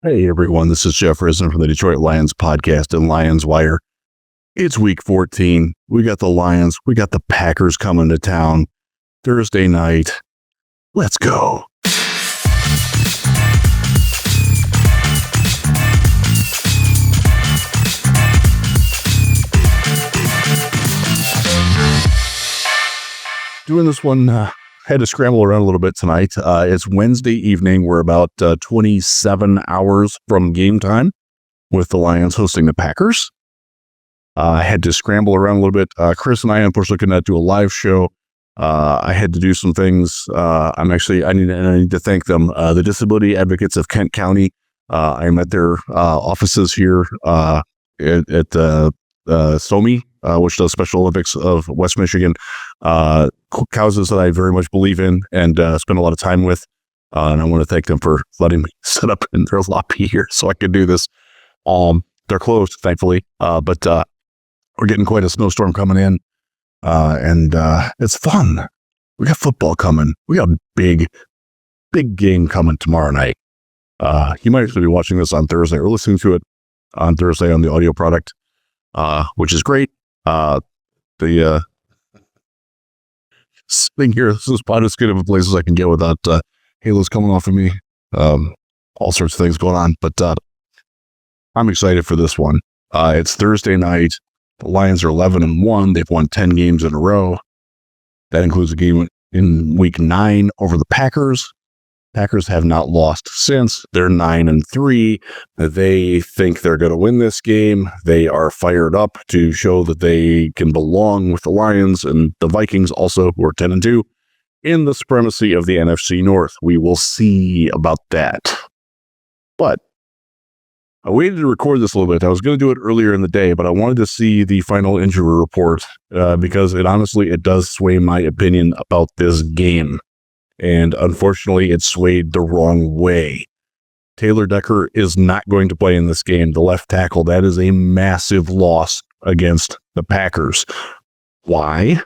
Hey everyone, this is Jeff Risdon from the Detroit Lions podcast and Lionswire. It's week 14. We got the Lions. We got the Packers coming to town Thursday night. Let's go. Doing this one, had to scramble around a little bit tonight. It's Wednesday evening. We're about 27 hours from game time with the Lions hosting the Packers. I had to scramble around a little bit. Chris and I, unfortunately, could not do a live show. I had to do some things. I need to thank them. The Disability Advocates of Kent County. I'm at their offices here at SOMI, which does Special Olympics of West Michigan. Causes that I very much believe in and spend a lot of time with. And I want to thank them for letting me set up in their lobby here so I could do this. They're closed, thankfully, but we're getting quite a snowstorm coming in, and it's fun. We got football coming. We got a big game coming tomorrow night. You might actually be watching this on Thursday or listening to it on Thursday on the audio product, which is great. The sitting here, this is about as good of a place as I can get without halos coming off of me. All sorts of things going on, but I'm excited for this one. It's Thursday night. The Lions are 11-1. They've won 10 games in a row. That includes a game in week 9 over the Packers. Packers have not lost since. They're 9-3. They think they're going to win this game. They are fired up to show that they can belong with the Lions and the Vikings also, who are 10-2, in the supremacy of the NFC North. We will see about that. But I waited to record this a little bit. I was going to do it earlier in the day, but I wanted to see the final injury report because it does sway my opinion about this game. And unfortunately, it swayed the wrong way. Taylor Decker is not going to play in this game. The left tackle, that is a massive loss against the Packers. Why?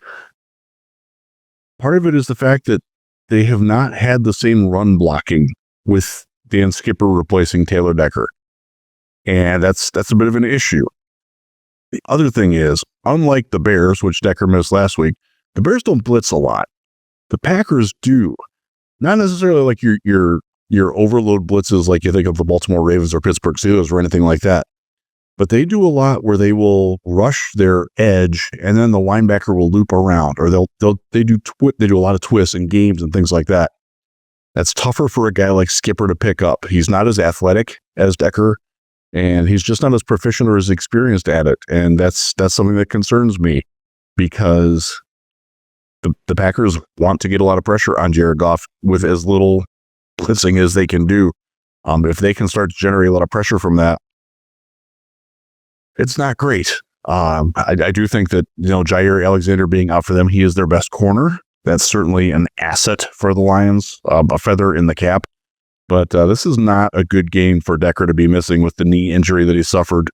Part of it is the fact that they have not had the same run blocking with Dan Skipper replacing Taylor Decker. And that's a bit of an issue. The other thing is, unlike the Bears, which Decker missed last week, the Bears don't blitz a lot. The Packers do. Not necessarily like your overload blitzes like you think of the Baltimore Ravens or Pittsburgh Steelers or anything like that. But they do a lot where they will rush their edge and then the linebacker will loop around, or they do a lot of twists and games and things like that. That's tougher for a guy like Skipper to pick up. He's not as athletic as Decker, and he's just not as proficient or as experienced at it. And that's something that concerns me because the Packers want to get a lot of pressure on Jared Goff with as little blitzing as they can do. If they can start to generate a lot of pressure from that, it's not great. I do think that, Jair Alexander being out for them, he is their best corner. That's certainly an asset for the Lions, a feather in the cap. But this is not a good game for Decker to be missing with the knee injury that he suffered.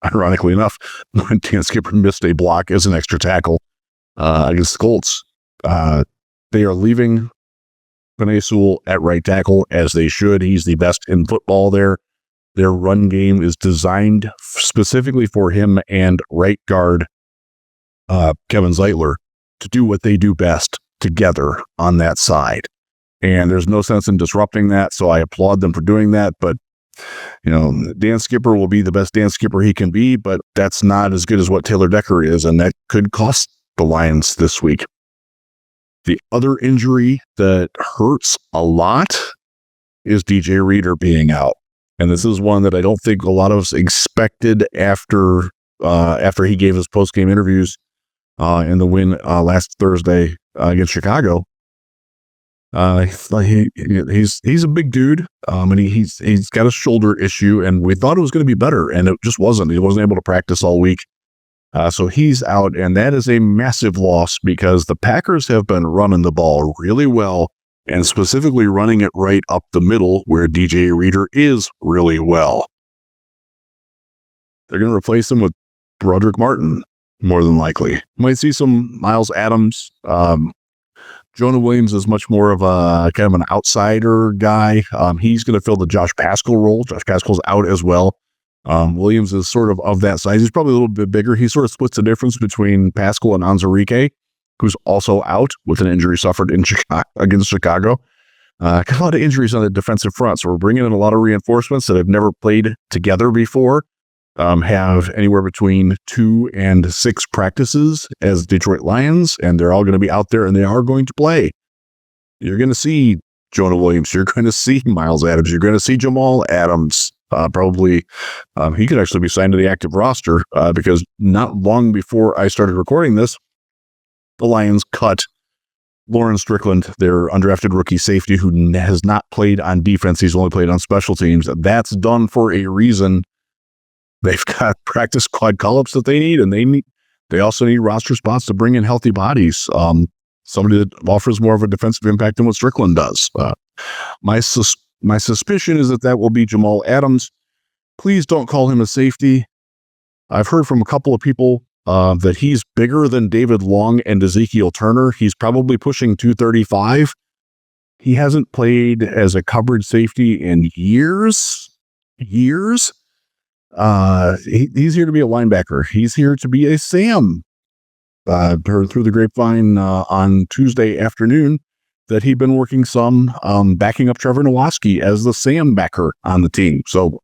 Ironically enough, when Dan Skipper missed a block as an extra tackle against the Colts. They are leaving Penei Sewell at right tackle, as they should. He's the best in football there. Their run game is designed specifically for him and right guard Kevin Zeitler to do what they do best together on that side. And there's no sense in disrupting that, so I applaud them for doing that. But, Dan Skipper will be the best Dan Skipper he can be, but that's not as good as what Taylor Decker is, and that could cost the Lions this week. The other injury that hurts a lot is DJ Reader being out. And this is one that I don't think a lot of us expected after he gave his post-game interviews in the win last Thursday against Chicago. He's a big dude, and he's got a shoulder issue, and we thought it was going to be better, and it just wasn't. He wasn't able to practice all week. So he's out, and that is a massive loss because the Packers have been running the ball really well, and specifically running it right up the middle where DJ Reader is really well. They're going to replace him with Broderick Martin, more than likely. Might see some Miles Adams, Jonah Williams is much more of a kind of an outsider guy. He's going to fill the Josh Paschal role. Josh Paschal's out as well. Williams is sort of that size. He's probably a little bit bigger. He sort of splits the difference between Paschal and Anzarike, who's also out with an injury suffered in against Chicago. Got a lot of injuries on the defensive front, so we're bringing in a lot of reinforcements that have never played together before. Have anywhere between 2 and 6 practices as Detroit Lions, and they're all going to be out there, and they are going to play. You're going to see Jonah Williams. You're going to see Miles Adams. You're going to see Jamal Adams. Probably he could actually be signed to the active roster because not long before I started recording this, the Lions cut Lawrence Strickland, their undrafted rookie safety, who has not played on defense. He's only played on special teams. That's done for a reason. They've got practice squad call-ups that they need, and they also need roster spots to bring in healthy bodies. Somebody that offers more of a defensive impact than what Strickland does. My suspicion is that will be Jamal Adams. Please don't call him a safety. I've heard from a couple of people that he's bigger than David Long and Ezekiel Turner. He's probably pushing 235. He hasn't played as a coverage safety in years. He's here to be a linebacker. He's here to be a Sam. Heard through the grapevine on Tuesday afternoon that he'd been working some backing up Trevor Nowatzki as the Sam backer on the team. So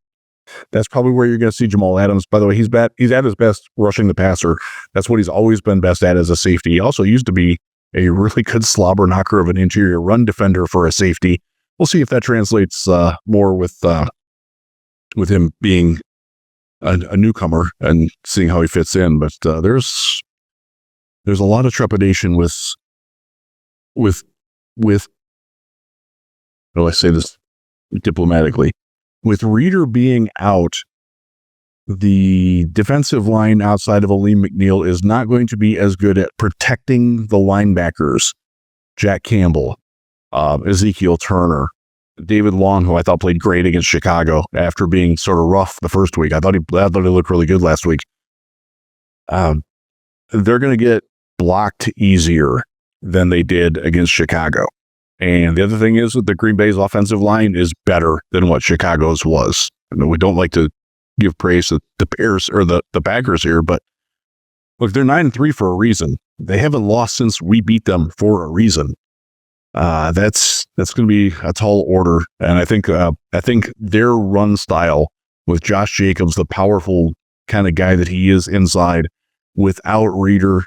that's probably where you're going to see Jamal Adams. By the way, he's at his best rushing the passer. That's what he's always been best at as a safety. He also used to be a really good slobber knocker of an interior run defender for a safety. We'll see if that translates more with him being a newcomer and seeing how he fits in. But there's a lot of trepidation with how do I say this diplomatically? With Reeder being out, the defensive line outside of Aleem McNeil is not going to be as good at protecting the linebackers. Jack Campbell, Ezekiel Turner, David Long, who I thought played great against Chicago after being sort of rough the first week. I thought he looked really good last week. They're going to get blocked easier than they did against Chicago. And the other thing is that the Green Bay's offensive line is better than what Chicago's was. I know we don't like to give praise to the Bears or the Packers here, but look, they're 9-3 for a reason. They haven't lost since we beat them for a reason. That's going to be a tall order, and I think their run style with Josh Jacobs, the powerful kind of guy that he is inside, without Reeder,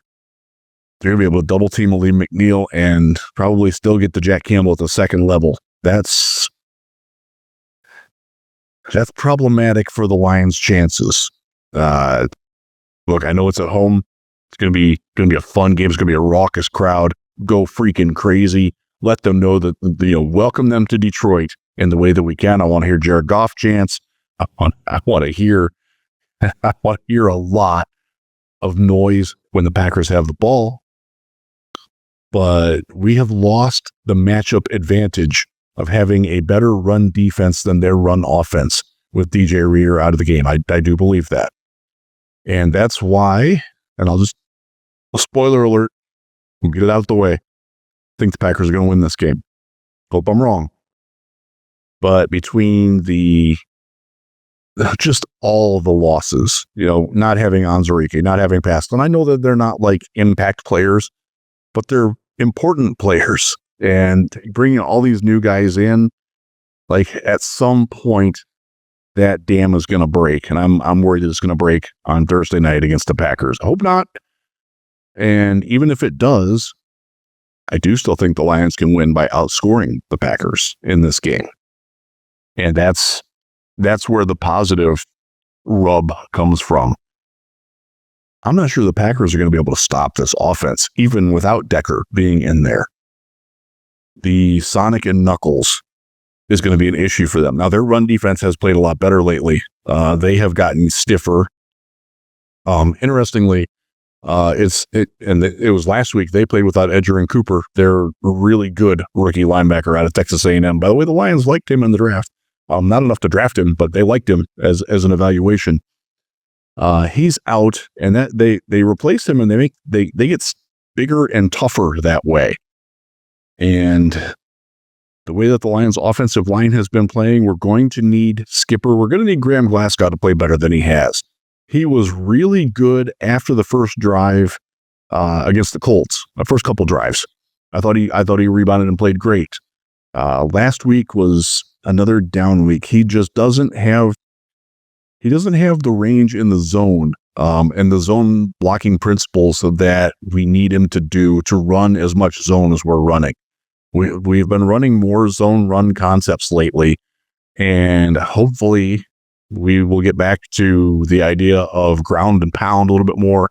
they're going to be able to double team Aleem McNeil and probably still get to Jack Campbell at the second level. That's problematic for the Lions' chances. Look, I know it's at home. It's going to be a fun game. It's going to be a raucous crowd. Go freaking crazy. Let them know that, welcome them to Detroit in the way that we can. I want to hear Jared Goff chants. I want to hear a lot of noise when the Packers have the ball. But we have lost the matchup advantage of having a better run defense than their run offense with DJ Reeder out of the game. I do believe that. And that's why, and a spoiler alert, we'll get it out of the way. I think the Packers are going to win this game. Hope I'm wrong. But between just all the losses, not having Anzarike, not having Paschal, and I know that they're not like impact players, but they're important players. And bringing all these new guys in, like at some point, that dam is going to break. And I'm worried that it's going to break on Thursday night against the Packers. I hope not. And even if it does, I do still think the Lions can win by outscoring the Packers in this game. And that's where the positive rub comes from. I'm not sure the Packers are going to be able to stop this offense, even without Decker being in there. The Sonic and Knuckles is going to be an issue for them. Now, their run defense has played a lot better lately. They have gotten stiffer. Interestingly, it was last week they played without Edgerrin Cooper, their really good rookie linebacker out of Texas A&M. By the way, the Lions liked him in the draft. Not enough to draft him, but they liked him as an evaluation. He's out, and that they replace him, and they get bigger and tougher that way. And the way that the Lions offensive line has been playing, we're going to need Skipper. We're going to need Graham Glasgow to play better than he has. He was really good after the first drive against the Colts, the first couple drives. I thought he rebounded and played great. Last week was another down week. He just doesn't have the range in the zone and the zone blocking principles that we need him to do to run as much zone as we're running. We've been running more zone run concepts lately, and hopefully we will get back to the idea of ground and pound a little bit more,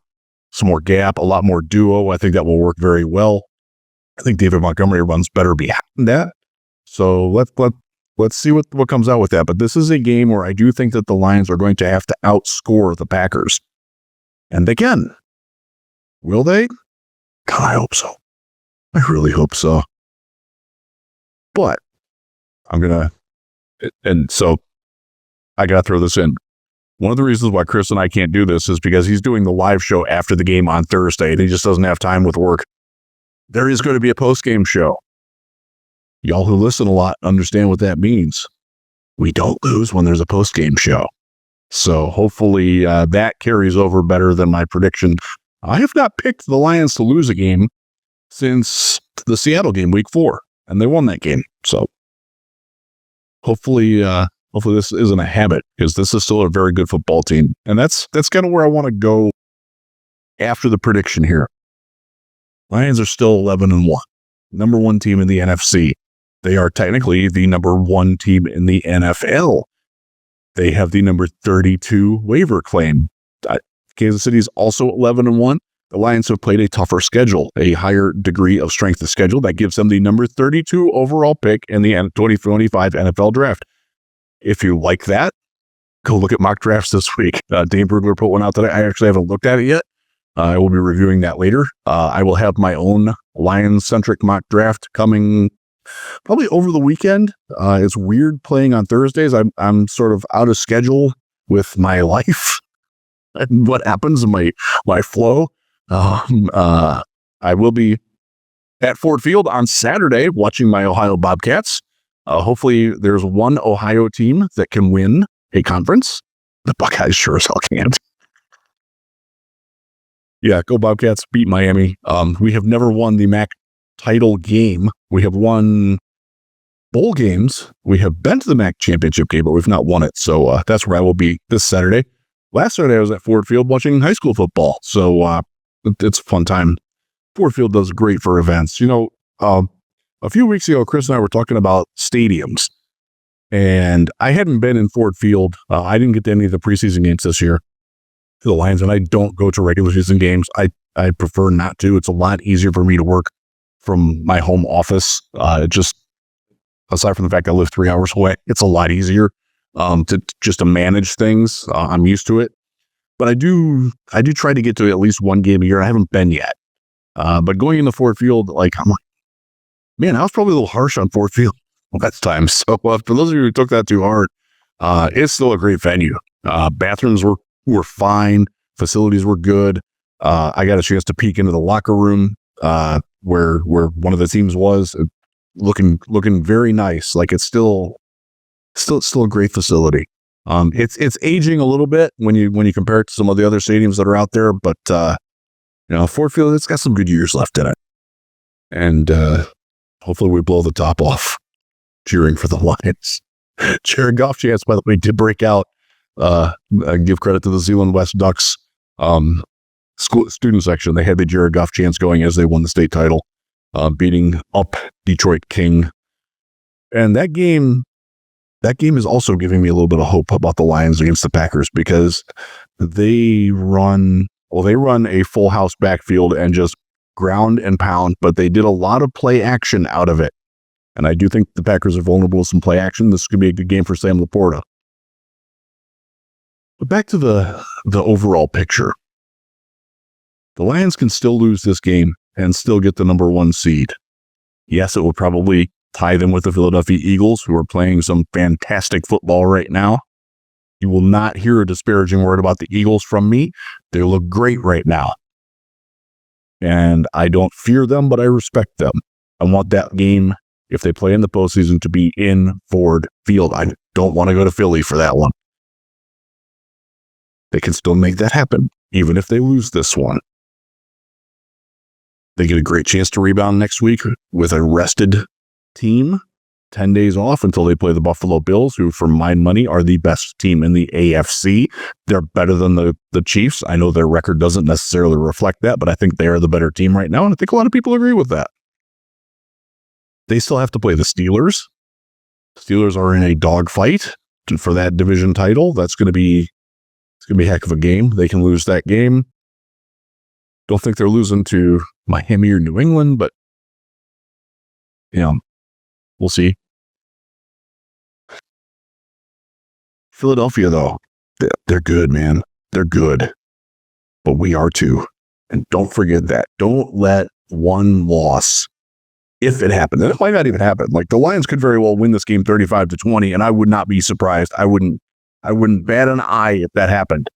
some more gap, a lot more duo. I think that will work very well. I think David Montgomery runs better behind that. So let's see what comes out with that. But this is a game where I do think that the Lions are going to have to outscore the Packers. And again, will they? God, I hope so. I really hope so. But so I got to throw this in. One of the reasons why Chris and I can't do this is because he's doing the live show after the game on Thursday, and he just doesn't have time with work. There is going to be a post-game show. Y'all who listen a lot understand what that means. We don't lose when there's a post-game show. So hopefully that carries over better than my prediction. I have not picked the Lions to lose a game since the Seattle game, week 4, and they won that game. So hopefully this isn't a habit, because this is still a very good football team. And that's kind of where I want to go after the prediction here. Lions are still 11-1, number 1 team in the NFC. They are technically the number 1 team in the NFL. They have the number 32 waiver claim. Kansas City is also 11-1. The Lions have played a tougher schedule, a higher degree of strength of schedule that gives them the number 32 overall pick in the 2025 NFL draft. If you like that, go look at mock drafts this week. Dave Brugler put one out today. I actually haven't looked at it yet. I will be reviewing that later. I will have my own Lions-centric mock draft coming probably over the weekend. It's weird playing on Thursdays. I'm sort of out of schedule with my life and what happens in my flow. I will be at Ford Field on Saturday watching my Ohio Bobcats. Hopefully there's one Ohio team that can win a conference. The Buckeyes sure as hell can't. Yeah, go Bobcats, beat Miami. We have never won the MAC title game. We have won bowl games. We have been to the MAC championship game, but we've not won it. So that's where I will be this Saturday. Last Saturday, I was at Ford Field watching high school football. So it's a fun time. Ford Field does great for events. A few weeks ago, Chris and I were talking about stadiums. And I hadn't been in Ford Field. I didn't get to any of the preseason games this year. The Lions, and I don't go to regular season games. I prefer not to. It's a lot easier for me to work from my home office. Just aside from the fact I live 3 hours away, it's a lot easier to manage things. I'm used to it, but I do try to get to at least one game a year. I haven't been yet, but going into Ford Field, I'm like, man, I was probably a little harsh on Ford Field that time. So for those of you who took that too hard, it's still a great venue. Bathrooms were fine. Facilities were good. I got a chance to peek into the locker room where one of the teams was, looking very nice. Like it's still a great facility. It's aging a little bit when you compare it to some of the other stadiums that are out there, but Ford Field, it's got some good years left in it, and hopefully we blow the top off cheering for the Lions. Jared Goff chance, by the way, did break out. I give credit to the Zeeland West Ducks school student section. They had the Jared Goff chance going as they won the state title, beating up Detroit King. And that game is also giving me a little bit of hope about the Lions against the Packers, because they run a full house backfield and just ground and pound, but they did a lot of play action out of it. And I do think the Packers are vulnerable to some play action. This could be a good game for Sam Laporta. But back to the overall picture. The Lions can still lose this game and still get the number 1 seed. Yes, it will probably tie them with the Philadelphia Eagles, who are playing some fantastic football right now. You will not hear a disparaging word about the Eagles from me. They look great right now. And I don't fear them, but I respect them. I want that game, if they play in the postseason, to be in Ford Field. I don't want to go to Philly for that one. They can still make that happen, even if they lose this one. They get a great chance to rebound next week with a rested team. 10 days off until they play the Buffalo Bills, who, for my money, are the best team in the AFC. They're better than the Chiefs. I know their record doesn't necessarily reflect that, but I think they are the better team right now, and I think a lot of people agree with that. They still have to play the Steelers. Steelers are in a dogfight for that division title. It's going to be a heck of a game. They can lose that game. Don't think they're losing to Miami or New England, but we'll see. Philadelphia, though, they're good, man. They're good. But we are too. And don't forget that. Don't let one loss, if it happened, and it might not even happen. Like, the Lions could very well win this game 35-20, and I would not be surprised. I wouldn't bat an eye if that happened.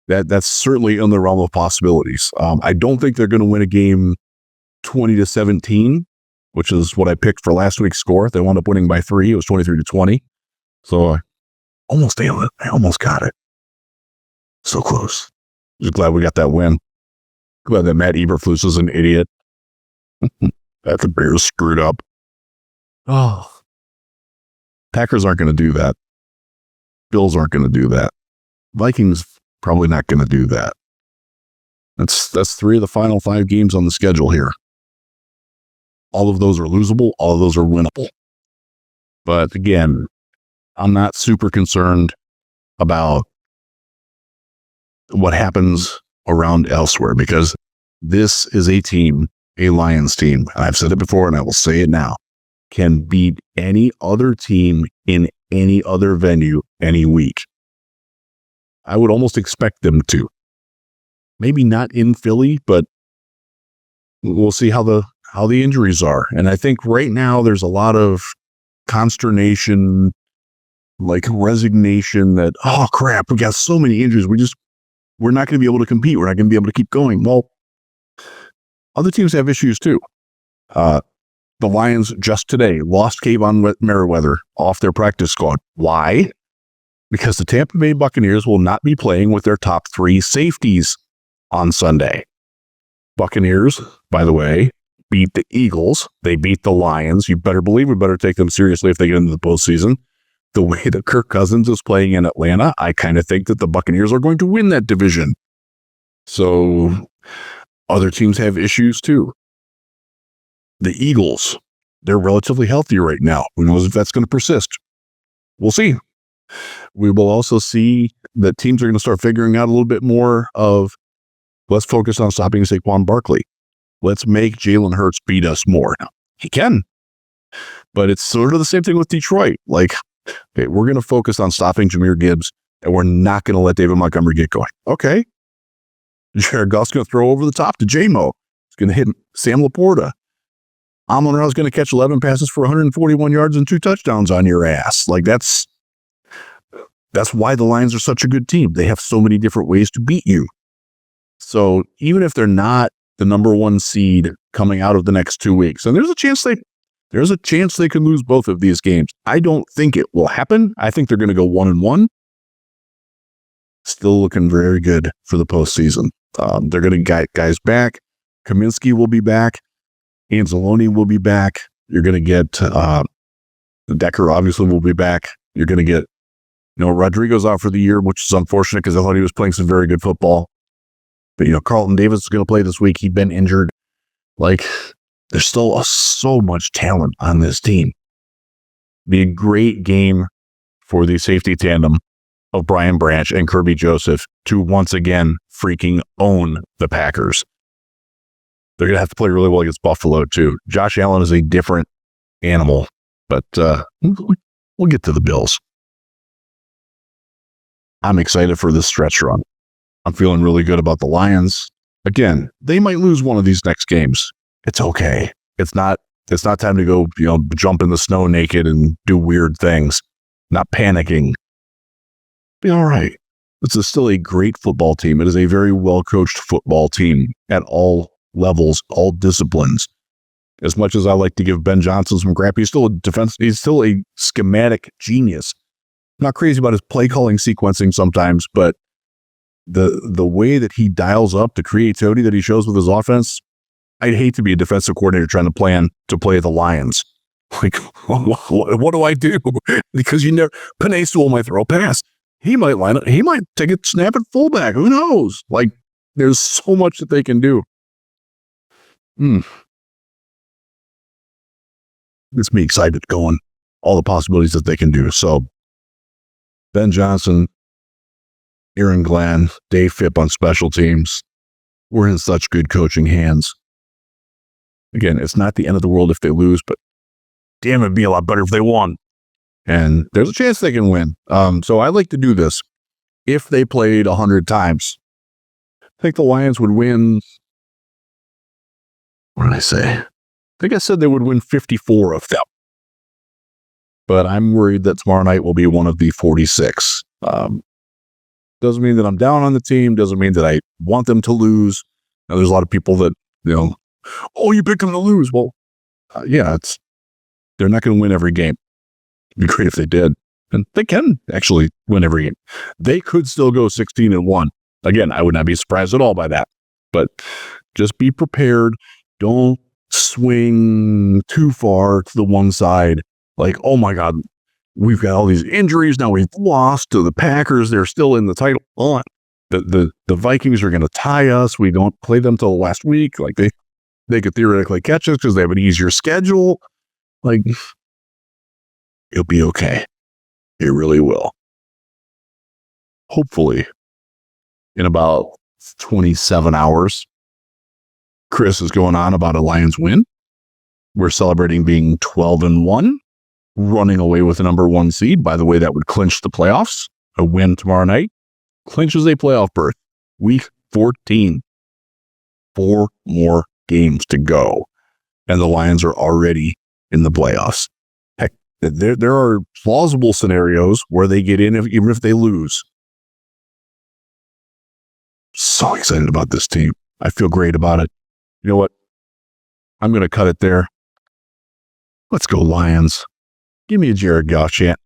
That's certainly in the realm of possibilities. I don't think they're going to win a game 20-17. Which is what I picked for last week's score. They wound up winning by 3. It was 23-20. So I almost got it. So close. Just glad we got that win. Glad that Matt Eberflus is an idiot. That the Bears screwed up. Oh. Packers aren't going to do that. Bills aren't going to do that. Vikings probably not going to do that. That's 3 of the final 5 games on the schedule here. All of those are losable. All of those are winnable. But again, I'm not super concerned about what happens around elsewhere, because this is a team, a Lions team, and I've said it before and I will say it now, can beat any other team in any other venue any week. I would almost expect them to. Maybe not in Philly, but we'll see how the injuries are. And I think right now there's a lot of consternation, like resignation that, oh crap, we got so many injuries. We're not going to be able to compete. We're not going to be able to keep going. Well, other teams have issues too. The Lions just today lost Kayvon Merriweather off their practice squad. Why? Because the Tampa Bay Buccaneers will not be playing with their top 3 safeties on Sunday. Buccaneers, by the way, beat the Eagles. They beat the Lions. You better believe we better take them seriously if they get into the postseason. The way that Kirk Cousins is playing in Atlanta, I kind of think that the Buccaneers are going to win that division. So other teams have issues too. The Eagles, they're relatively healthy right now. Who knows if that's going to persist? We'll see. We will also see that teams are going to start figuring out a little bit more of, let's focus on stopping Saquon Barkley. Let's make Jalen Hurts beat us more. Now, he can. But it's sort of the same thing with Detroit. Like, okay, we're going to focus on stopping Jahmyr Gibbs, and we're not going to let David Montgomery get going. Okay. Jared Goff's going to throw over the top to J-Mo. He's going to hit Sam Laporta. Amon-Ra's going to catch 11 passes for 141 yards and 2 touchdowns on your ass. Like, that's why the Lions are such a good team. They have so many different ways to beat you. So even if they're not the number 1 seed coming out of the next 2 weeks, and there's a chance they could lose both of these games. I don't think it will happen. I think they're going to go 1-1. Still looking very good for the postseason. They're going to get guys back. Kaminsky will be back. Anzalone will be back. You're going to get Decker obviously will be back. You're going to get Rodrigo's out for the year, which is unfortunate because I thought he was playing some very good football. But Carlton Davis is going to play this week. He'd been injured. Like, there's still so much talent on this team. Be a great game for the safety tandem of Brian Branch and Kirby Joseph to once again freaking own the Packers. They're going to have to play really well against Buffalo, too. Josh Allen is a different animal, but we'll get to the Bills. I'm excited for this stretch run. I'm feeling really good about the Lions. Again, they might lose one of these next games. It's okay. It's not time to go, jump in the snow naked and do weird things. Not panicking. Be all right. This is still a great football team. It is a very well-coached football team at all levels, all disciplines. As much as I like to give Ben Johnson some crap, he's still a schematic genius. I'm not crazy about his play calling sequencing sometimes, but the way that he dials up the creativity that he shows with his offense, I'd hate to be a defensive coordinator trying to plan to play the Lions. Like, what do I do? Because Penei Sewell might throw a pass. He might line up. He might take a snap at fullback. Who knows? Like, there's so much that they can do. Gets me excited going. All the possibilities that they can do. So, Ben Johnson, Aaron Glenn, Dave Phipp on special teams. We're in such good coaching hands. Again, it's not the end of the world if they lose, but damn, it'd be a lot better if they won. And there's a chance they can win. So I like to do this. If they played 100 times, I think the Lions would win. What did I say? I think I said they would win 54 of them. But I'm worried that tomorrow night will be one of the 46. Doesn't mean that I'm down on the team. Doesn't mean that I want them to lose. Now, there's a lot of people that, oh, you picked them to lose. Well, yeah, they're not going to win every game. It'd be great if they did. And they can actually win every game. They could still go 16-1. Again, I would not be surprised at all by that. But just be prepared. Don't swing too far to the one side. Like, oh my God, we've got all these injuries. Now we've lost to the Packers. They're still in the title. Oh, the Vikings are going to tie us. We don't play them till last week. Like they could theoretically catch us because they have an easier schedule. Like, it'll be okay. It really will. Hopefully, in about 27 hours, Chris is going on about a Lions win. We're celebrating being 12-1, running away with the number 1 seed. By the way, that would clinch the playoffs. A win tomorrow night clinches a playoff berth. Week 14. 4 more games to go. And the Lions are already in the playoffs. Heck, there are plausible scenarios where they get in even if they lose. So excited about this team. I feel great about it. You know what? I'm going to cut it there. Let's go Lions. Give me a Jared Goff chant.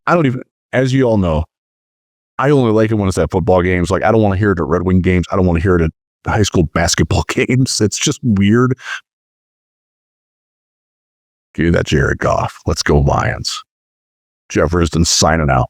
As you all know, I only like it when it's at football games. Like, I don't want to hear it at Red Wing games. I don't want to hear it at high school basketball games. It's just weird. Give that Jared Goff. Let's go Lions. Jeff Risdon signing out.